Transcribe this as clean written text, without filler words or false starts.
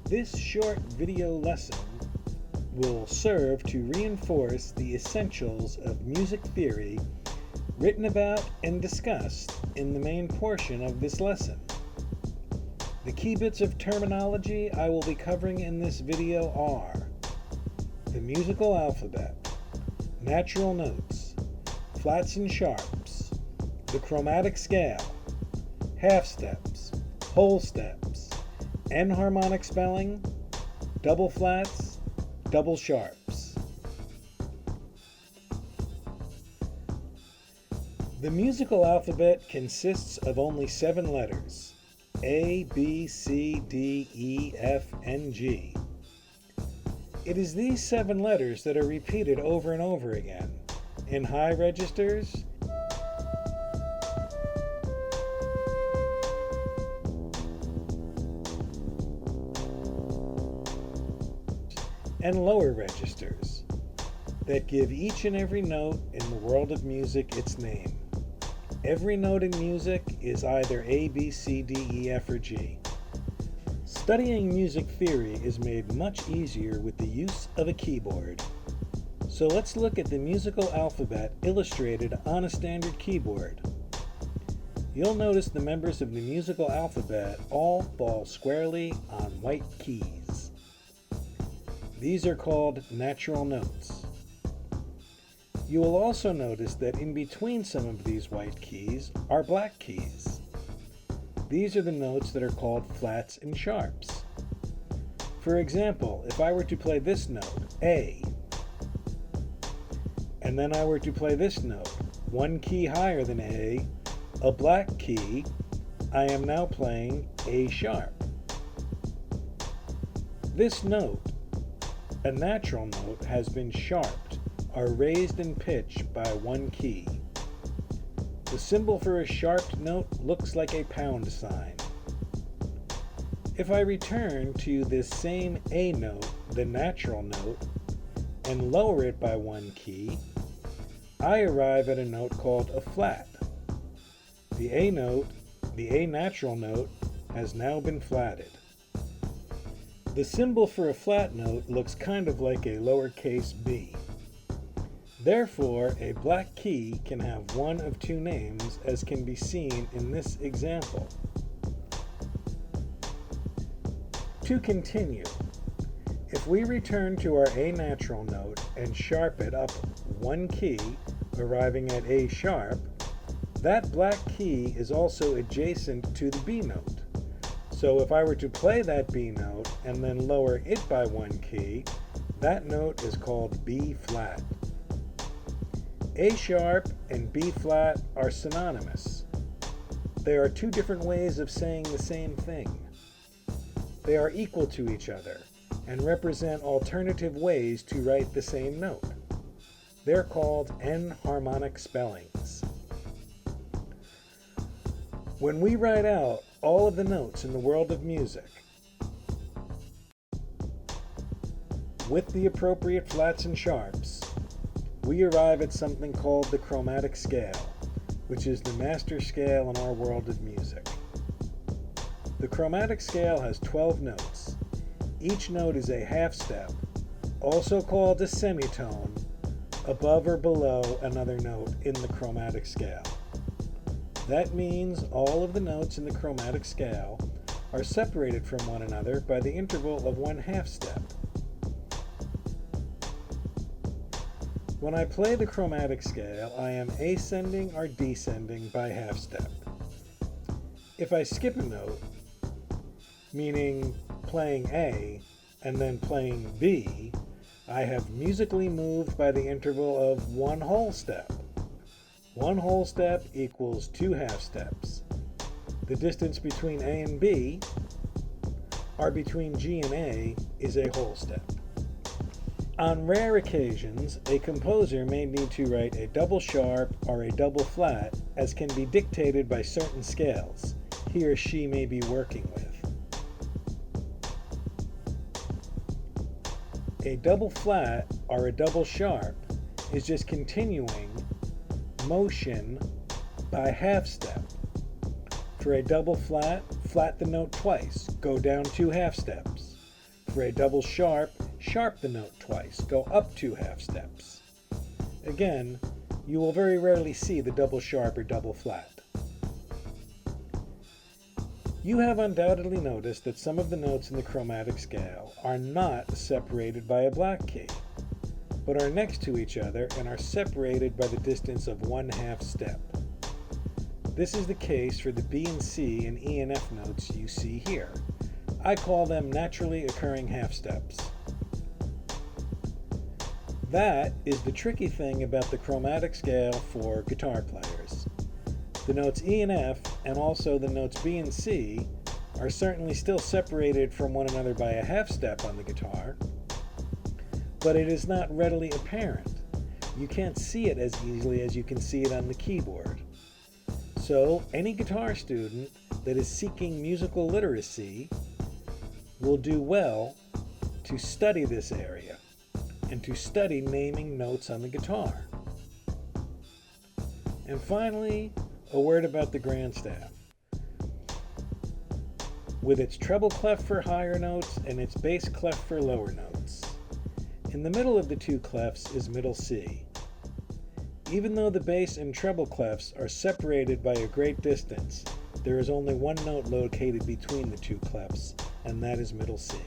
This short video lesson will serve to reinforce the essentials of music theory written about and discussed in the main portion of this lesson. The key bits of terminology I will be covering in this video are the musical alphabet, natural notes, flats and sharps, the chromatic scale, half steps, whole steps, enharmonic spelling, double flats, double sharps. The musical alphabet consists of only 7 letters: A, B, C, D, E, F, and G. It is these 7 letters that are repeated over and over again in high registers and lower registers that give each and every note in the world of music its name. Every note in music is either A, B, C, D, E, F, or G. Studying music theory is made much easier with the use of a keyboard. So let's look at the musical alphabet illustrated on a standard keyboard. You'll notice the members of the musical alphabet all fall squarely on white keys. These are called natural notes. You will also notice that in between some of these white keys are black keys. These are the notes that are called flats and sharps. For example, if I were to play this note, A, and then I were to play this note, one key higher than A, a black key, I am now playing A sharp. This note, a natural note, has been sharped or raised in pitch by one key. The symbol for a sharped note looks like a pound sign. If I return to this same A note, the natural note, and lower it by one key, I arrive at a note called a flat. The A note, the A natural note, has now been flatted. The symbol for a flat note looks kind of like a lowercase b. Therefore, a black key can have one of 2 names, as can be seen in this example. To continue, if we return to our A natural note and sharp it up one key, arriving at A sharp, that black key is also adjacent to the B note. So if I were to play that B note and then lower it by one key, that note is called B flat. A sharp and B flat are synonymous. They are 2 different ways of saying the same thing. They are equal to each other and represent alternative ways to write the same note. They're called enharmonic spellings. When we write out all of the notes in the world of music with the appropriate flats and sharps, we arrive at something called the chromatic scale, which is the master scale in our world of music. The chromatic scale has 12 notes. Each note is a half step, also called a semitone, above or below another note in the chromatic scale. That means all of the notes in the chromatic scale are separated from one another by the interval of one half step. When I play the chromatic scale, I am ascending or descending by half step. If I skip a note, meaning playing A and then playing B, I have musically moved by the interval of one whole step. One whole step equals 2 half steps. The distance between A and B, or between G and A, is a whole step. On rare occasions, a composer may need to write a double sharp or a double flat, as can be dictated by certain scales he or she may be working with. A double flat or a double sharp is just continuing motion by half step. For a double flat, flat the note twice, go down 2 half steps. For a double sharp, sharp the note twice, go up 2 half steps. Again, you will very rarely see the double sharp or double flat. You have undoubtedly noticed that some of the notes in the chromatic scale are not separated by a black key, but are next to each other and are separated by the distance of 1 half step. This is the case for the B and C and E and F notes you see here. I call them naturally occurring half steps. That is the tricky thing about the chromatic scale for guitar players. The notes E and F, and also the notes B and C, are certainly still separated from one another by a half step on the guitar, but it is not readily apparent. You can't see it as easily as you can see it on the keyboard. So any guitar student that is seeking musical literacy will do well to study this area and to study naming notes on the guitar. And finally, a word about the grand staff. With its treble clef for higher notes and its bass clef for lower notes. In the middle of the 2 clefs is middle C. Even though the bass and treble clefs are separated by a great distance, there is only one note located between the 2 clefs, and that is middle C.